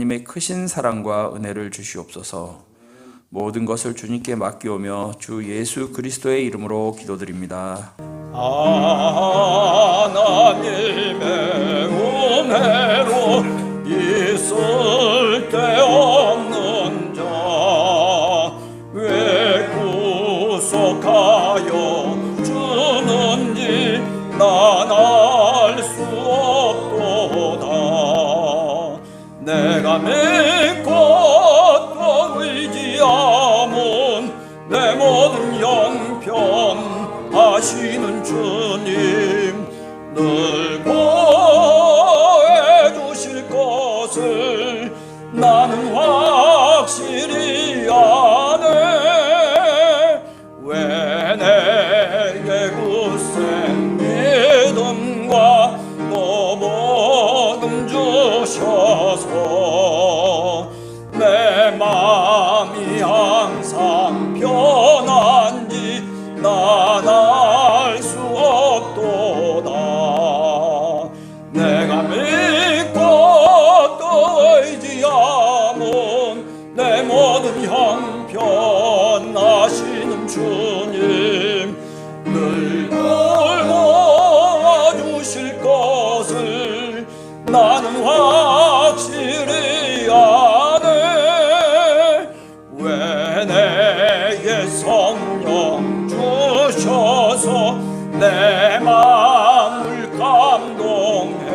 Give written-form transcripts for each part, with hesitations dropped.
하나님의 크신 사랑과 은혜를 주시옵소서. 모든 것을 주님께 맡기오며 주 예수 그리스도의 이름으로 기도드립니다. 하나님의 은혜로 있을 데 없는 자 왜 구속하여 주는지 난 알 수 없도다. 내가 믿고 또 의지함은 내 모든 형편 하시는 주님 늘 보해 주실 것을 나는 확실히 아네. 왜 내게 굳센 믿음과 또 모든 주셔서 내 마음이 항상 편한지 난 알 수 없도다. 내가 믿고 또 의지함은 내 모든 형편 하시는 주님 늘 도와주실 것을 나는 확실히 아네. 왜 내게 성령 주셔서 내 마음을 감동해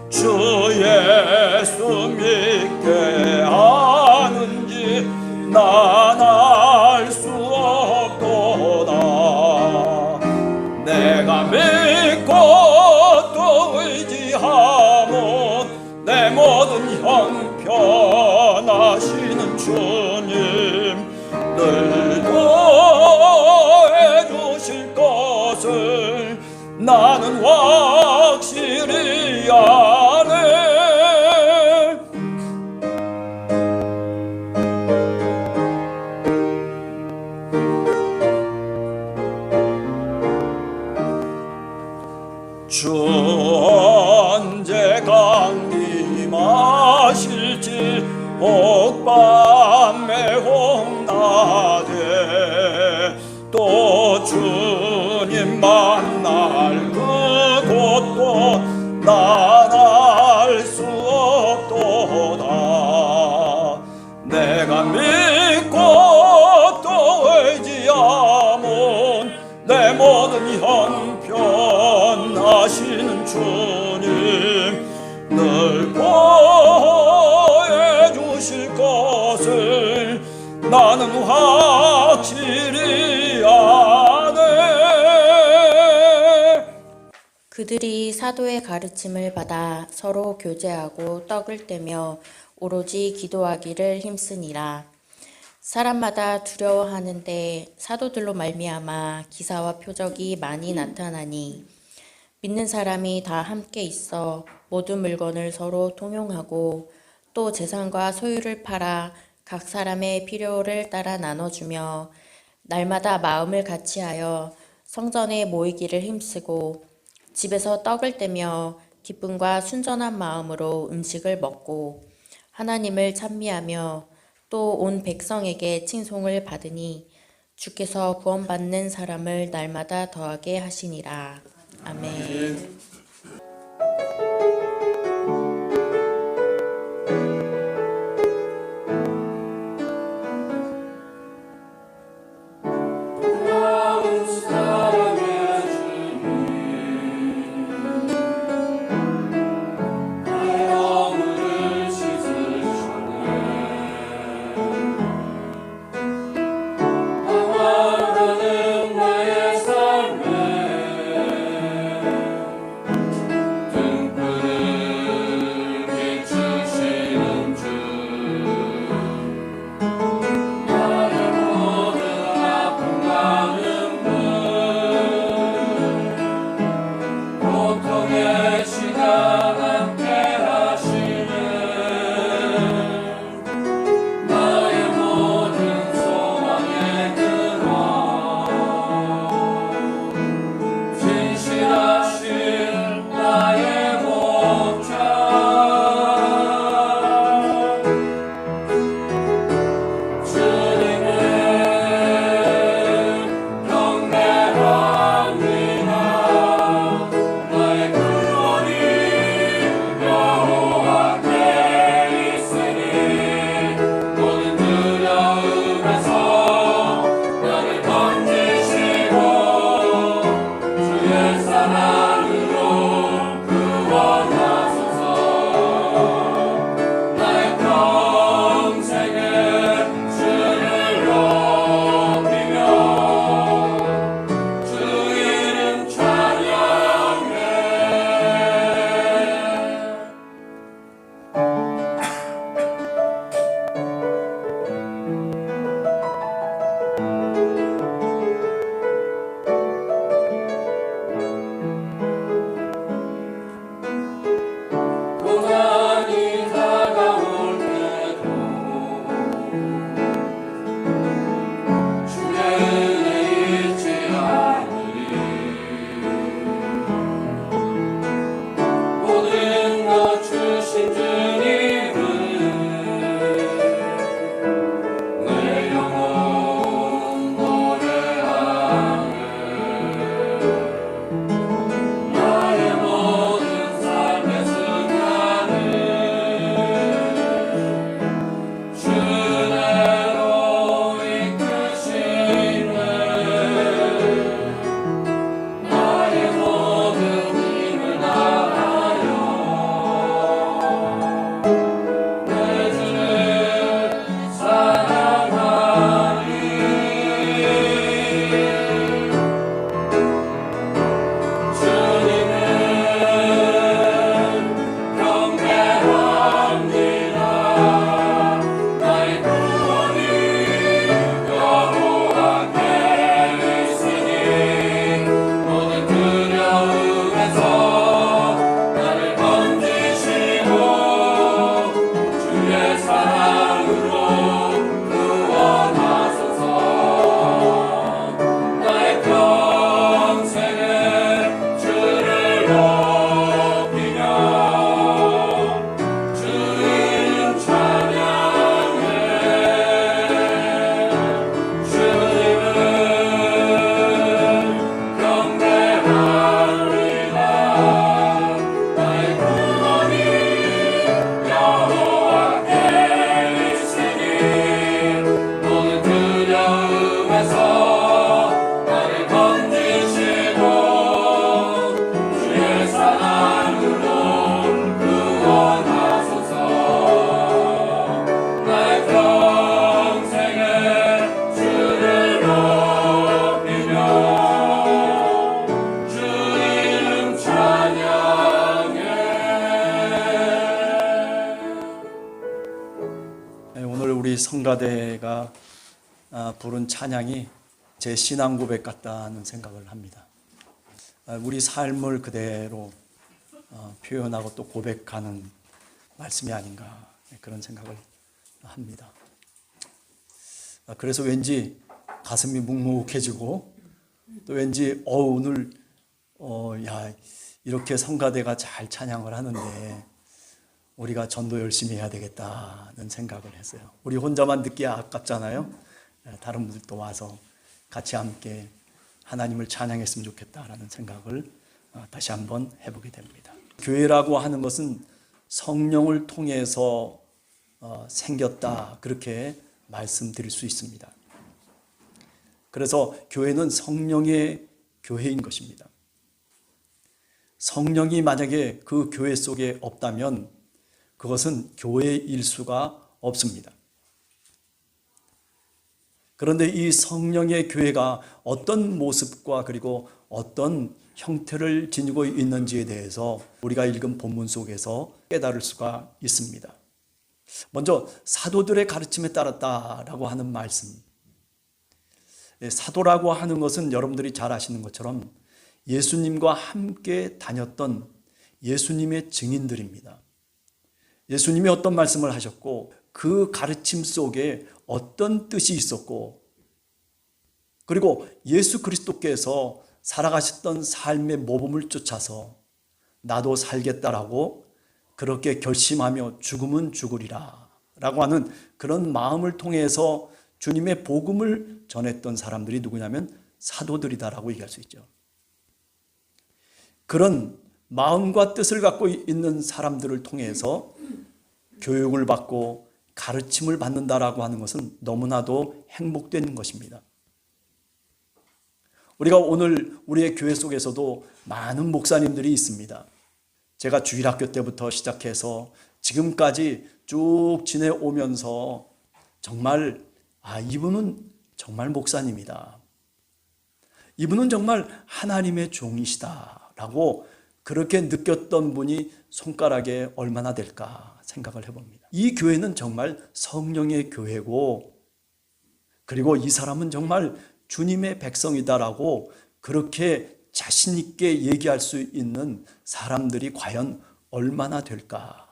주 예수 믿게 하는지 난 알 수 없도다. 내가 믿고 또 의지함은 내 모든 형편 하시는 주님 늘 도해 주실 것을 나는 확실히 아네. 주 언제 강림하실지 옥밤에 홍나되 또 주님 만날 그곳도 난 알 수 없도다. 내가 믿고 또 의지함은 내 모든 형편 하시는 주님 늘 보해 주실 것을 나는 확실히 아네. 그들이 사도의 가르침을 받아 서로 교제하고 떡을 떼며 오로지 기도하기를 힘쓰니라. 사람마다 두려워하는데 사도들로 말미암아 기사와 표적이 많이 나타나니 믿는 사람이 다 함께 있어 모든 물건을 서로 통용하고 또 재산과 소유를 팔아 각 사람의 필요를 따라 나눠주며 날마다 마음을 같이하여 성전에 모이기를 힘쓰고 집에서 떡을 떼며 기쁨과 순전한 마음으로 음식을 먹고 하나님을 찬미하며 또 온 백성에게 칭송을 받으니 주께서 구원받는 사람을 날마다 더하게 하시니라. 아멘. 우리 성가대가 부른 찬양이 제 신앙 고백 같다는 생각을 합니다. 우리 삶을 그대로 표현하고 또 고백하는 말씀이 아닌가 그런 생각을 합니다. 그래서 왠지 가슴이 묵묵해지고 또 왠지 오늘 이렇게 성가대가 잘 찬양을 하는데 우리가 전도 열심히 해야 되겠다는 생각을 했어요. 우리 혼자만 듣기에 아깝잖아요. 다른 분들도 와서 같이 함께 하나님을 찬양했으면 좋겠다라는 생각을 다시 한번 해보게 됩니다. 교회라고 하는 것은 성령을 통해서 생겼다, 그렇게 말씀드릴 수 있습니다. 그래서 교회는 성령의 교회인 것입니다. 성령이 만약에 그 교회 속에 없다면 그것은 교회일 수가 없습니다. 그런데 이 성령의 교회가 어떤 모습과 그리고 어떤 형태를 지니고 있는지에 대해서 우리가 읽은 본문 속에서 깨달을 수가 있습니다. 먼저 사도들의 가르침에 따랐다라고 하는 말씀. 사도라고 하는 것은 여러분들이 잘 아시는 것처럼 예수님과 함께 다녔던 예수님의 증인들입니다. 예수님이 어떤 말씀을 하셨고 그 가르침 속에 어떤 뜻이 있었고, 그리고 예수 그리스도께서 살아가셨던 삶의 모범을 쫓아서 나도 살겠다라고 그렇게 결심하며 죽으면 죽으리라 라고 하는 그런 마음을 통해서 주님의 복음을 전했던 사람들이 누구냐면 사도들이다라고 얘기할 수 있죠. 그런 마음과 뜻을 갖고 있는 사람들을 통해서 교육을 받고 가르침을 받는다라고 하는 것은 너무나도 행복된 것입니다. 우리가 오늘 우리의 교회 속에서도 많은 목사님들이 있습니다. 제가 주일학교 때부터 시작해서 지금까지 쭉 지내오면서 정말 이분은 정말 목사님이다, 이분은 정말 하나님의 종이시다라고 그렇게 느꼈던 분이 손가락에 얼마나 될까 생각을 해봅니다. 이 교회는 정말 성령의 교회고, 그리고 이 사람은 정말 주님의 백성이다라고 그렇게 자신 있게 얘기할 수 있는 사람들이 과연 얼마나 될까?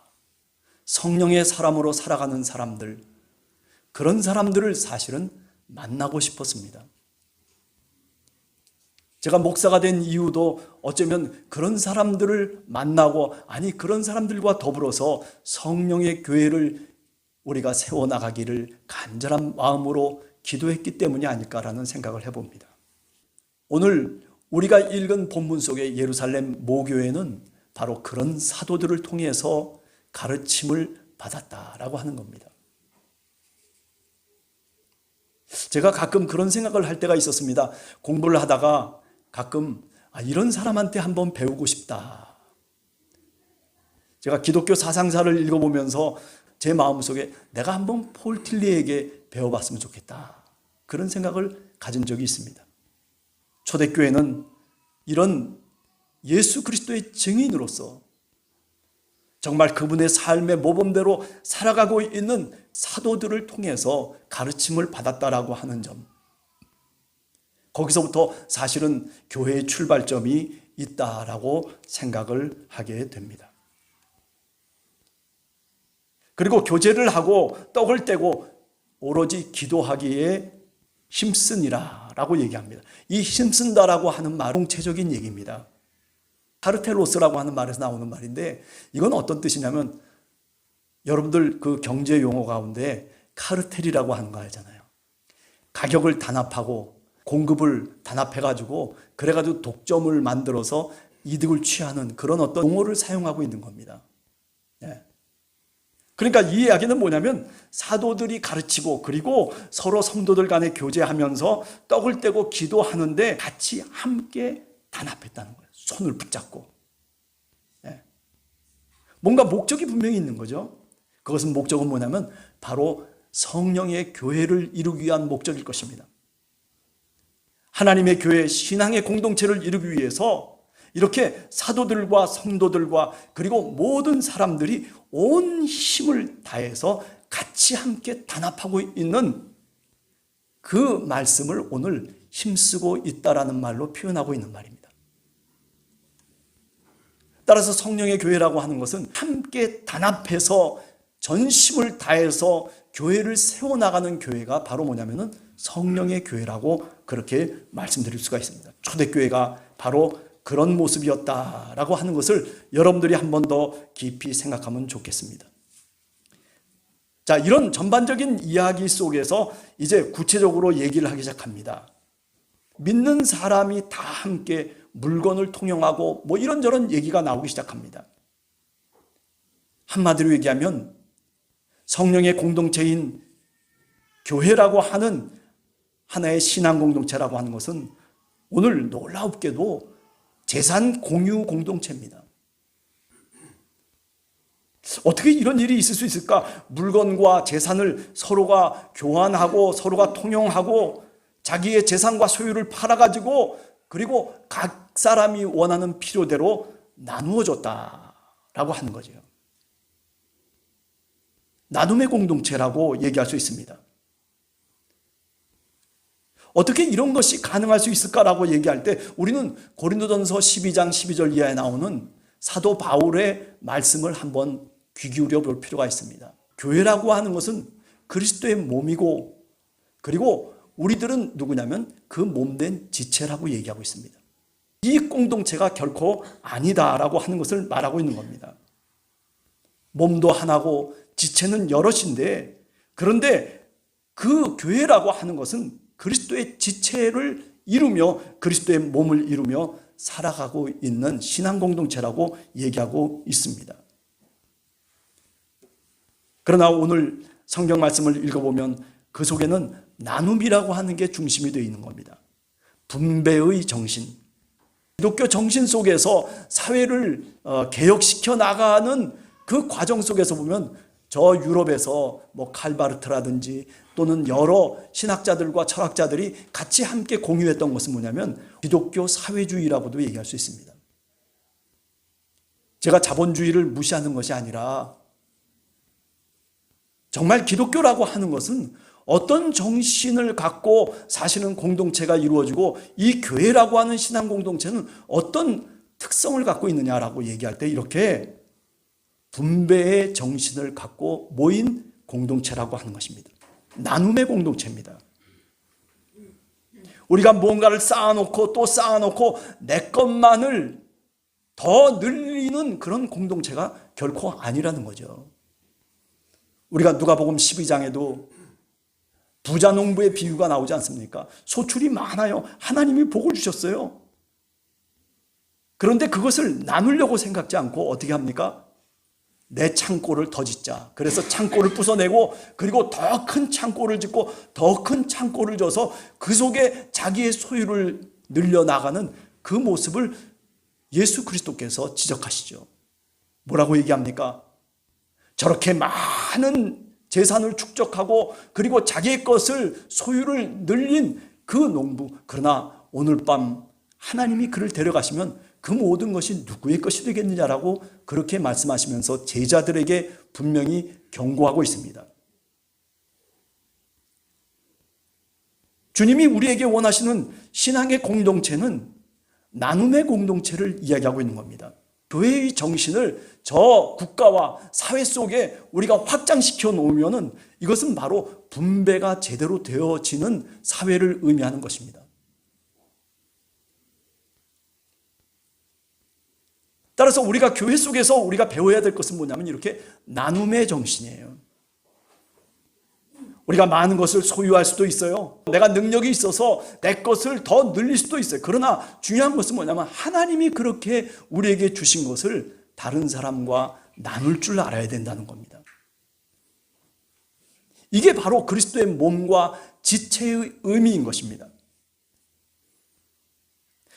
성령의 사람으로 살아가는 사람들, 그런 사람들을 사실은 만나고 싶었습니다. 제가 목사가 된 이유도 어쩌면 그런 사람들을 만나고, 그런 사람들과 더불어서 성령의 교회를 우리가 세워나가기를 간절한 마음으로 기도했기 때문이 아닐까라는 생각을 해봅니다. 오늘 우리가 읽은 본문 속의 예루살렘 모교회는 바로 그런 사도들을 통해서 가르침을 받았다라고 하는 겁니다. 제가 가끔 그런 생각을 할 때가 있었습니다. 공부를 하다가 가끔 이런 사람한테 한번 배우고 싶다. 제가 기독교 사상사를 읽어보면서 제 마음속에 내가 한번 폴 틸리에게 배워봤으면 좋겠다, 그런 생각을 가진 적이 있습니다. 초대교회는 이런 예수 그리스도의 증인으로서 정말 그분의 삶의 모범대로 살아가고 있는 사도들을 통해서 가르침을 받았다라고 하는 점, 거기서부터 사실은 교회의 출발점이 있다라고 생각을 하게 됩니다. 그리고 교제를 하고 떡을 떼고 오로지 기도하기에 힘쓰니라 라고 얘기합니다. 이 힘쓴다라고 하는 말은 공체적인 얘기입니다. 카르텔로스라고 하는 말에서 나오는 말인데, 이건 어떤 뜻이냐면, 여러분들 그 경제 용어 가운데 카르텔이라고 하는 거 알잖아요. 가격을 단합하고 공급을 단합해가지고 그래가지고 독점을 만들어서 이득을 취하는 그런 어떤 용어를 사용하고 있는 겁니다. 그러니까 이 이야기는 뭐냐면 사도들이 가르치고 그리고 서로 성도들 간에 교제하면서 떡을 떼고 기도하는데 같이 함께 단합했다는 거예요. 손을 붙잡고. 뭔가 목적이 분명히 있는 거죠. 그것은 목적은 뭐냐면 바로 성령의 교회를 이루기 위한 목적일 것입니다. 하나님의 교회, 신앙의 공동체를 이루기 위해서 이렇게 사도들과 성도들과 그리고 모든 사람들이 온 힘을 다해서 같이 함께 단합하고 있는 그 말씀을 오늘 힘쓰고 있다라는 말로 표현하고 있는 말입니다. 따라서 성령의 교회라고 하는 것은 함께 단합해서 전심을 다해서 교회를 세워나가는 교회가 바로 뭐냐면은 성령의 교회라고 그렇게 말씀드릴 수가 있습니다. 초대교회가 바로 그런 모습이었다라고 하는 것을 여러분들이 한 번 더 깊이 생각하면 좋겠습니다. 자, 이런 전반적인 이야기 속에서 이제 구체적으로 얘기를 하기 시작합니다. 믿는 사람이 다 함께 물건을 통용하고 뭐 이런저런 얘기가 나오기 시작합니다. 한마디로 얘기하면 성령의 공동체인 교회라고 하는 하나의 신앙 공동체라고 하는 것은 오늘 놀랍게도 재산 공유 공동체입니다. 어떻게 이런 일이 있을 수 있을까? 물건과 재산을 서로가 교환하고 서로가 통용하고 자기의 재산과 소유를 팔아가지고 그리고 각 사람이 원하는 필요대로 나누어 줬다라고 하는 거죠. 나눔의 공동체라고 얘기할 수 있습니다. 어떻게 이런 것이 가능할 수 있을까라고 얘기할 때 우리는 고린도전서 12장 12절 이하에 나오는 사도 바울의 말씀을 한번 귀 기울여 볼 필요가 있습니다. 교회라고 하는 것은 그리스도의 몸이고 그리고 우리들은 누구냐면 그 몸된 지체라고 얘기하고 있습니다. 이 공동체가 결코 아니다라고 하는 것을 말하고 있는 겁니다. 몸도 하나고 지체는 여럿인데 그런데 그 교회라고 하는 것은 그리스도의 지체를 이루며 그리스도의 몸을 이루며 살아가고 있는 신앙 공동체라고 얘기하고 있습니다. 그러나 오늘 성경 말씀을 읽어보면 그 속에는 나눔이라고 하는 게 중심이 되어 있는 겁니다. 분배의 정신, 기독교 정신 속에서 사회를 개혁시켜 나가는 그 과정 속에서 보면 저 유럽에서 뭐 칼바르트라든지 또는 여러 신학자들과 철학자들이 같이 함께 공유했던 것은 뭐냐면 기독교 사회주의라고도 얘기할 수 있습니다. 제가 자본주의를 무시하는 것이 아니라 정말 기독교라고 하는 것은 어떤 정신을 갖고 사실은 공동체가 이루어지고 이 교회라고 하는 신앙 공동체는 어떤 특성을 갖고 있느냐라고 얘기할 때 이렇게 분배의 정신을 갖고 모인 공동체라고 하는 것입니다. 나눔의 공동체입니다. 우리가 뭔가를 쌓아놓고 또 쌓아놓고 내 것만을 더 늘리는 그런 공동체가 결코 아니라는 거죠. 우리가 누가복음 12장에도 부자 농부의 비유가 나오지 않습니까? 소출이 많아요. 하나님이 복을 주셨어요. 그런데 그것을 나누려고 생각지 않고 어떻게 합니까? 내 창고를 더 짓자. 그래서 창고를 부숴내고 그리고 더 큰 창고를 짓고 더 큰 창고를 져서 그 속에 자기의 소유를 늘려나가는 그 모습을 예수 그리스도께서 지적하시죠. 뭐라고 얘기합니까? 저렇게 많은 재산을 축적하고 그리고 자기의 것을 소유를 늘린 그 농부, 그러나 오늘 밤 하나님이 그를 데려가시면 그 모든 것이 누구의 것이 되겠느냐라고 그렇게 말씀하시면서 제자들에게 분명히 경고하고 있습니다. 주님이 우리에게 원하시는 신앙의 공동체는 나눔의 공동체를 이야기하고 있는 겁니다. 교회의 정신을 저 국가와 사회 속에 우리가 확장시켜 놓으면은 이것은 바로 분배가 제대로 되어지는 사회를 의미하는 것입니다. 따라서 우리가 교회 속에서 우리가 배워야 될 것은 뭐냐면 이렇게 나눔의 정신이에요. 우리가 많은 것을 소유할 수도 있어요. 내가 능력이 있어서 내 것을 더 늘릴 수도 있어요. 그러나 중요한 것은 뭐냐면 하나님이 그렇게 우리에게 주신 것을 다른 사람과 나눌 줄 알아야 된다는 겁니다. 이게 바로 그리스도의 몸과 지체의 의미인 것입니다.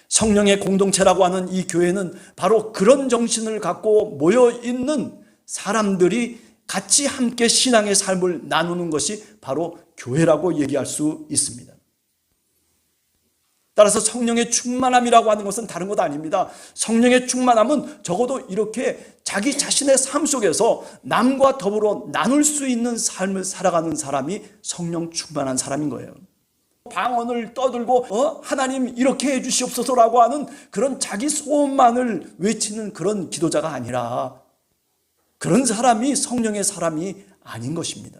성령의 공동체라고 하는 이 교회는 바로 그런 정신을 갖고 모여있는 사람들이 같이 함께 신앙의 삶을 나누는 것이 바로 교회라고 얘기할 수 있습니다. 따라서 성령의 충만함이라고 하는 것은 다른 것 아닙니다. 성령의 충만함은 적어도 이렇게 자기 자신의 삶 속에서 남과 더불어 나눌 수 있는 삶을 살아가는 사람이 성령 충만한 사람인 거예요. 방언을 떠들고 하나님 이렇게 해주시옵소서라고 하는 그런 자기 소원만을 외치는 그런 기도자가 아니라 그런 사람이 성령의 사람이 아닌 것입니다.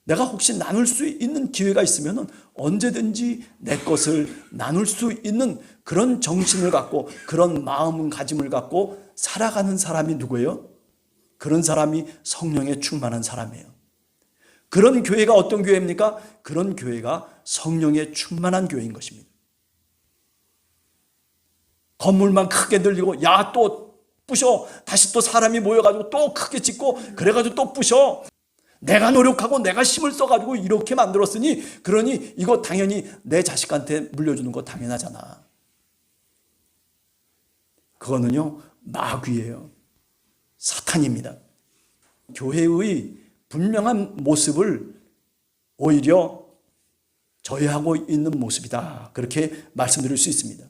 내가 혹시 나눌 수 있는 기회가 있으면 언제든지 내 것을 나눌 수 있는 그런 정신을 갖고 그런 마음가짐을 갖고 살아가는 사람이 누구예요? 그런 사람이 성령에 충만한 사람이에요. 그런 교회가 어떤 교회입니까? 그런 교회가 성령에 충만한 교회인 것입니다. 건물만 크게 늘리고 야 또 부셔, 다시 또 사람이 모여가지고 또 크게 짓고 그래가지고 또 부셔, 내가 노력하고 내가 힘을 써가지고 이렇게 만들었으니 그러니 이거 당연히 내 자식한테 물려주는 거 당연하잖아. 그거는요 마귀예요. 사탄입니다. 교회의 분명한 모습을 오히려 저해하고 있는 모습이다, 그렇게 말씀드릴 수 있습니다.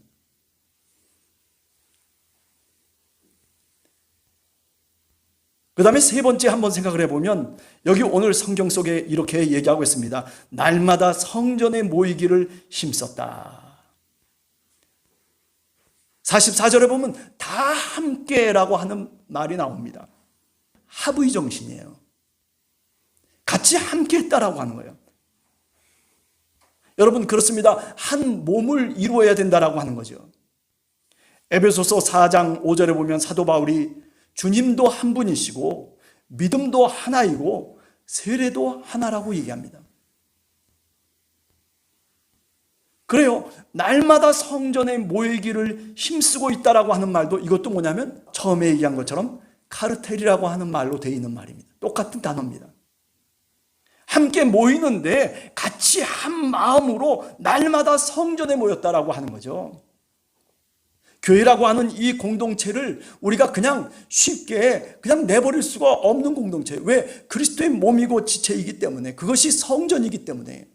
그 다음에 세 번째 한번 생각을 해보면 여기 오늘 성경 속에 이렇게 얘기하고 있습니다. 날마다 성전에 모이기를 힘썼다. 44절에 보면 다 함께라고 하는 말이 나옵니다. 합의 정신이에요. 같이 함께 했다라고 하는 거예요. 여러분 그렇습니다. 한 몸을 이루어야 된다라고 하는 거죠. 에베소서 4장 5절에 보면 사도 바울이 주님도 한 분이시고 믿음도 하나이고 세례도 하나라고 얘기합니다. 그래요. 날마다 성전에 모이기를 힘쓰고 있다라고 하는 말도 이것도 뭐냐면 처음에 얘기한 것처럼 카르텔이라고 하는 말로 되어 있는 말입니다. 똑같은 단어입니다. 함께 모이는데 같이 한 마음으로 날마다 성전에 모였다라고 하는 거죠. 교회라고 하는 이 공동체를 우리가 그냥 쉽게 그냥 내버릴 수가 없는 공동체. 왜? 그리스도의 몸이고 지체이기 때문에, 그것이 성전이기 때문에.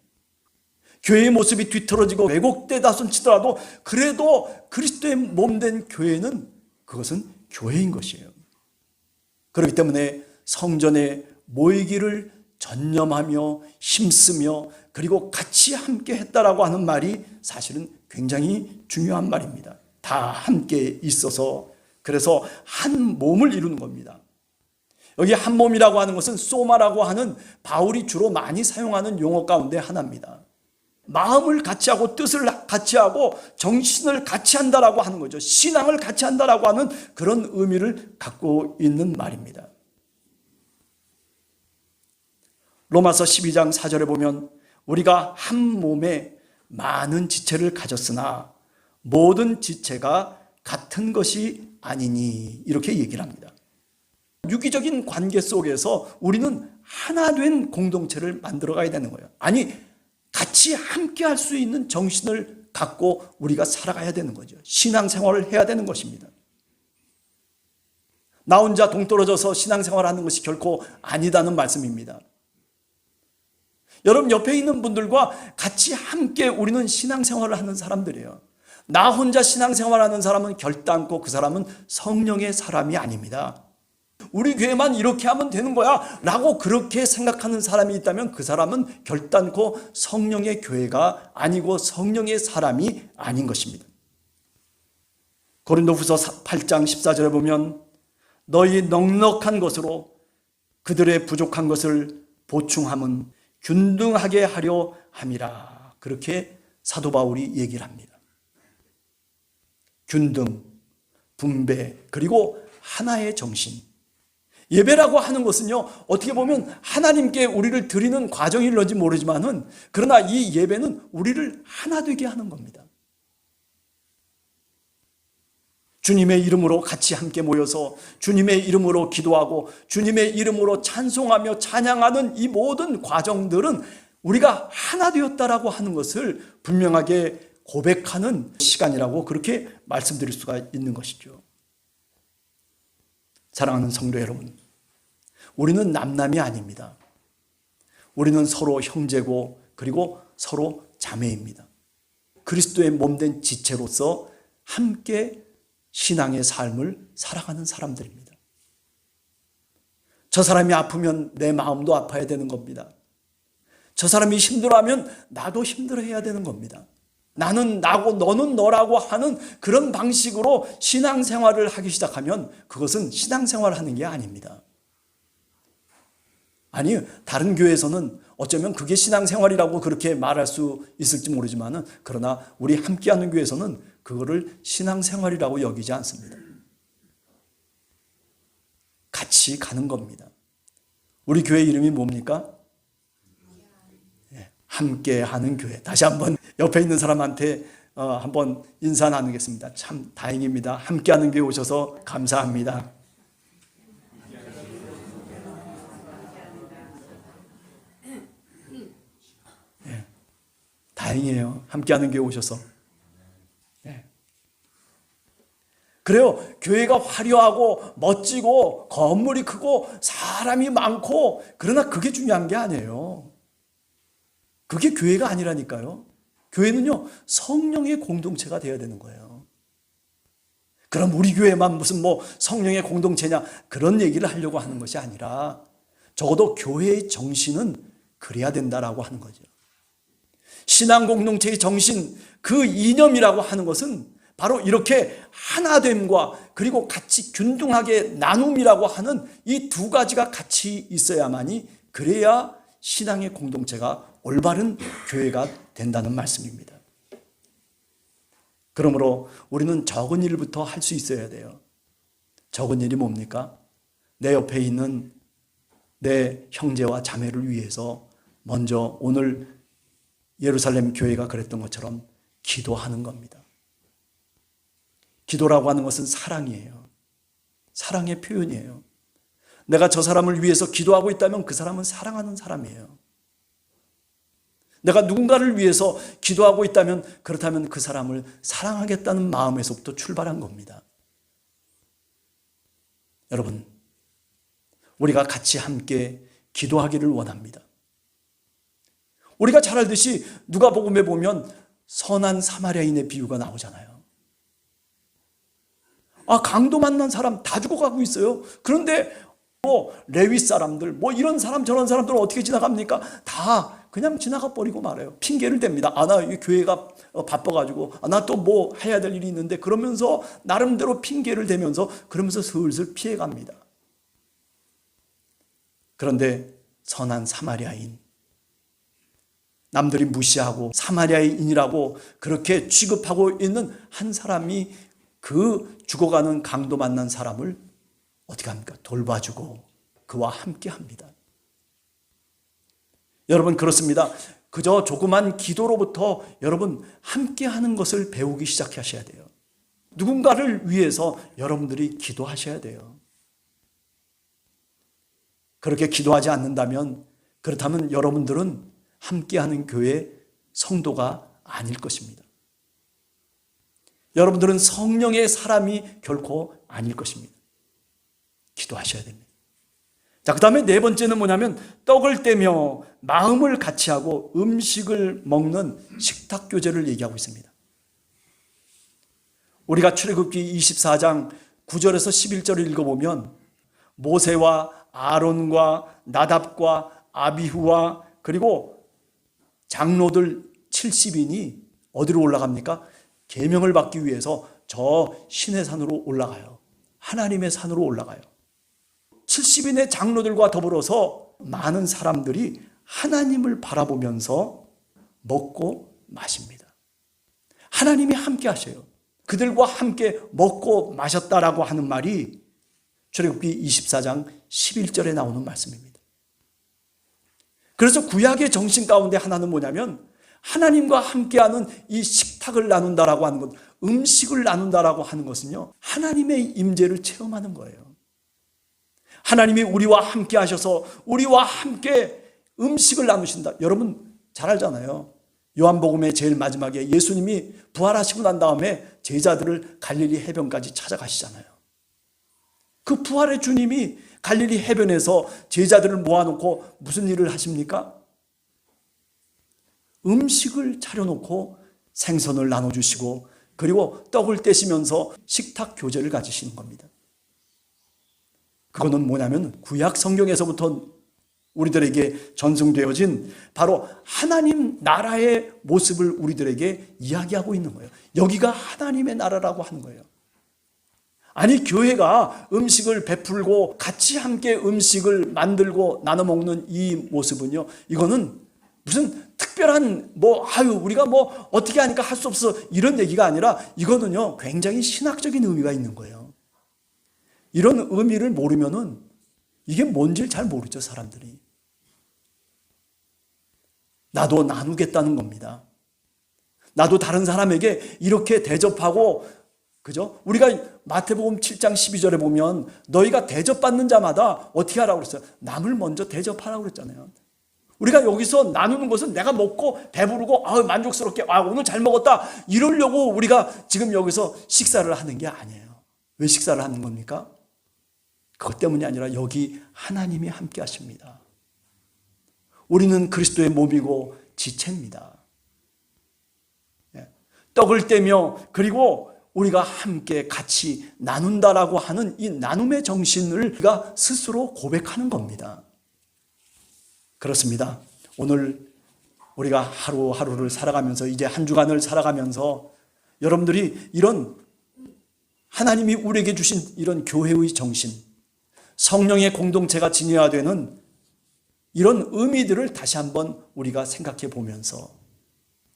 교회의 모습이 뒤틀어지고 왜곡되다 손치더라도 그래도 그리스도의 몸된 교회는 그것은 교회인 것이에요. 그렇기 때문에 성전에 모이기를 전념하며 힘쓰며 그리고 같이 함께 했다라고 하는 말이 사실은 굉장히 중요한 말입니다. 다 함께 있어서 그래서 한 몸을 이루는 겁니다. 여기 한 몸이라고 하는 것은 소마라고 하는 바울이 주로 많이 사용하는 용어 가운데 하나입니다. 마음을 같이 하고 뜻을 같이 하고 정신을 같이 한다라고 하는 거죠. 신앙을 같이 한다라고 하는 그런 의미를 갖고 있는 말입니다. 로마서 12장 4절에 보면 우리가 한 몸에 많은 지체를 가졌으나 모든 지체가 같은 것이 아니니, 이렇게 얘기를 합니다. 유기적인 관계 속에서 우리는 하나 된 공동체를 만들어 가야 되는 거예요. 아니, 같이 함께 할 수 있는 정신을 갖고 우리가 살아가야 되는 거죠. 신앙생활을 해야 되는 것입니다. 나 혼자 동떨어져서 신앙생활하는 것이 결코 아니다는 말씀입니다. 여러분 옆에 있는 분들과 같이 함께 우리는 신앙생활을 하는 사람들이에요. 나 혼자 신앙생활하는 사람은 결단코 그 사람은 성령의 사람이 아닙니다. 우리 교회만 이렇게 하면 되는 거야 라고 그렇게 생각하는 사람이 있다면 그 사람은 결단코 성령의 교회가 아니고 성령의 사람이 아닌 것입니다. 고린도후서 8장 14절에 보면 너희 넉넉한 것으로 그들의 부족한 것을 보충함은 균등하게 하려 함이라, 그렇게 사도 바울이 얘기를 합니다. 균등, 분배, 그리고 하나의 정신. 예배라고 하는 것은요, 어떻게 보면 하나님께 우리를 드리는 과정일런지 모르지만은, 그러나 이 예배는 우리를 하나 되게 하는 겁니다. 주님의 이름으로 같이 함께 모여서 주님의 이름으로 기도하고 주님의 이름으로 찬송하며 찬양하는 이 모든 과정들은 우리가 하나 되었다라고 하는 것을 분명하게 고백하는 시간이라고 그렇게 말씀드릴 수가 있는 것이죠. 사랑하는 성도 여러분, 우리는 남남이 아닙니다. 우리는 서로 형제고 그리고 서로 자매입니다. 그리스도의 몸된 지체로서 함께 신앙의 삶을 살아가는 사람들입니다. 저 사람이 아프면 내 마음도 아파야 되는 겁니다. 저 사람이 힘들어하면 나도 힘들어해야 되는 겁니다. 나는 나고 너는 너라고 하는 그런 방식으로 신앙생활을 하기 시작하면 그것은 신앙생활을 하는 게 아닙니다. 아니, 다른 교회에서는 어쩌면 그게 신앙생활이라고 그렇게 말할 수 있을지 모르지만 그러나 우리 함께하는 교회에서는 그거를 신앙생활이라고 여기지 않습니다. 같이 가는 겁니다. 우리 교회 이름이 뭡니까? 함께하는 교회. 다시 한번 옆에 있는 사람한테 한번 인사 나누겠습니다. 참 다행입니다. 함께하는 교회 오셔서 감사합니다. 네, 다행이에요. 함께하는 교회 오셔서. 네. 그래요. 교회가 화려하고 멋지고 건물이 크고 사람이 많고 그러나 그게 중요한 게 아니에요. 그게 교회가 아니라니까요. 교회는요, 성령의 공동체가 되어야 되는 거예요. 그럼 우리 교회만 무슨 성령의 공동체냐 그런 얘기를 하려고 하는 것이 아니라 적어도 교회의 정신은 그래야 된다라고 하는 거죠. 신앙 공동체의 정신, 그 이념이라고 하는 것은 바로 이렇게 하나됨과 그리고 같이 균등하게 나눔이라고 하는 이 두 가지가 같이 있어야만이 그래야 신앙의 공동체가 올바른 교회가 된다는 말씀입니다. 그러므로 우리는 적은 일부터 할 수 있어야 돼요. 적은 일이 뭡니까? 내 옆에 있는 내 형제와 자매를 위해서 먼저 오늘 예루살렘 교회가 그랬던 것처럼 기도하는 겁니다. 기도라고 하는 것은 사랑이에요. 사랑의 표현이에요. 내가 저 사람을 위해서 기도하고 있다면 그 사람은 사랑하는 사람이에요. 내가 누군가를 위해서 기도하고 있다면 그렇다면 그 사람을 사랑하겠다는 마음에서부터 출발한 겁니다. 여러분, 우리가 같이 함께 기도하기를 원합니다. 우리가 잘 알듯이 누가복음에 보면 선한 사마리아인의 비유가 나오잖아요. 강도 만난 사람 다 죽어가고 있어요. 그런데 레위 사람들 이런 사람 저런 사람들은 어떻게 지나갑니까? 다 그냥 지나가 버리고 말아요. 핑계를 댑니다. 나 이 교회가 바빠가지고 나 또 해야 될 일이 있는데 그러면서 나름대로 핑계를 대면서 그러면서 슬슬 피해갑니다. 그런데 선한 사마리아인, 남들이 무시하고 사마리아인이라고 그렇게 취급하고 있는 한 사람이 그 죽어가는 강도 만난 사람을 어떻게 합니까? 돌봐주고 그와 함께 합니다. 여러분, 그렇습니다. 그저 조그만 기도로부터 여러분 함께 하는 것을 배우기 시작하셔야 돼요. 누군가를 위해서 여러분들이 기도하셔야 돼요. 그렇게 기도하지 않는다면 그렇다면 여러분들은 함께하는 교회 성도가 아닐 것입니다. 여러분들은 성령의 사람이 결코 아닐 것입니다. 기도하셔야 됩니다. 자, 그 다음에 네 번째는 뭐냐면 떡을 떼며 마음을 같이 하고 음식을 먹는 식탁교제를 얘기하고 있습니다. 우리가 출애굽기 24장 9절에서 11절을 읽어보면 모세와 아론과 나답과 아비후와 그리고 장로들 70인이 어디로 올라갑니까? 계명을 받기 위해서 저 신의 산으로 올라가요. 하나님의 산으로 올라가요. 70인의 장로들과 더불어서 많은 사람들이 하나님을 바라보면서 먹고 마십니다. 하나님이 함께 하셔요. 그들과 함께 먹고 마셨다라고 하는 말이 출애굽기 24장 11절에 나오는 말씀입니다. 그래서 구약의 정신 가운데 하나는 뭐냐면 하나님과 함께하는 이 식탁을 나눈다라고 하는 것, 음식을 나눈다라고 하는 것은요, 하나님의 임재를 체험하는 거예요. 하나님이 우리와 함께 하셔서 우리와 함께 음식을 나누신다. 여러분 잘 알잖아요. 요한복음의 제일 마지막에 예수님이 부활하시고 난 다음에 제자들을 갈릴리 해변까지 찾아가시잖아요. 그 부활의 주님이 갈릴리 해변에서 제자들을 모아놓고 무슨 일을 하십니까? 음식을 차려놓고 생선을 나눠주시고 그리고 떡을 떼시면서 식탁 교제를 가지시는 겁니다. 그거는 뭐냐면 구약 성경에서부터 우리들에게 전승되어진 바로 하나님 나라의 모습을 우리들에게 이야기하고 있는 거예요. 여기가 하나님의 나라라고 하는 거예요. 아니, 교회가 음식을 베풀고 같이 함께 음식을 만들고 나눠 먹는 이 모습은요, 이거는 무슨 특별한 우리가 어떻게 하니까 할 수 없어 이런 얘기가 아니라 이거는요 굉장히 신학적인 의미가 있는 거예요. 이런 의미를 모르면은 이게 뭔지 잘 모르죠, 사람들이. 나도 나누겠다는 겁니다. 나도 다른 사람에게 이렇게 대접하고, 그죠? 우리가 마태복음 7장 12절에 보면 너희가 대접받는 자마다 어떻게 하라고 그랬어요? 남을 먼저 대접하라고 그랬잖아요. 우리가 여기서 나누는 것은 내가 먹고 배부르고 만족스럽게 오늘 잘 먹었다 이러려고 우리가 지금 여기서 식사를 하는 게 아니에요. 왜 식사를 하는 겁니까? 그것 때문이 아니라 여기 하나님이 함께 하십니다. 우리는 그리스도의 몸이고 지체입니다. 떡을 떼며 그리고 우리가 함께 같이 나눈다라고 하는 이 나눔의 정신을 우리가 스스로 고백하는 겁니다. 그렇습니다. 오늘 우리가 하루하루를 살아가면서 이제 한 주간을 살아가면서 여러분들이 이런 하나님이 우리에게 주신 이런 교회의 정신, 성령의 공동체가 지녀야 되는 이런 의미들을 다시 한번 우리가 생각해 보면서,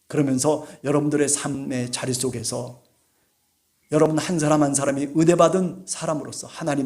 그러면서 여러분들의 삶의 자리 속에서 여러분 한 사람 한 사람이 은혜받은 사람으로서 하나님의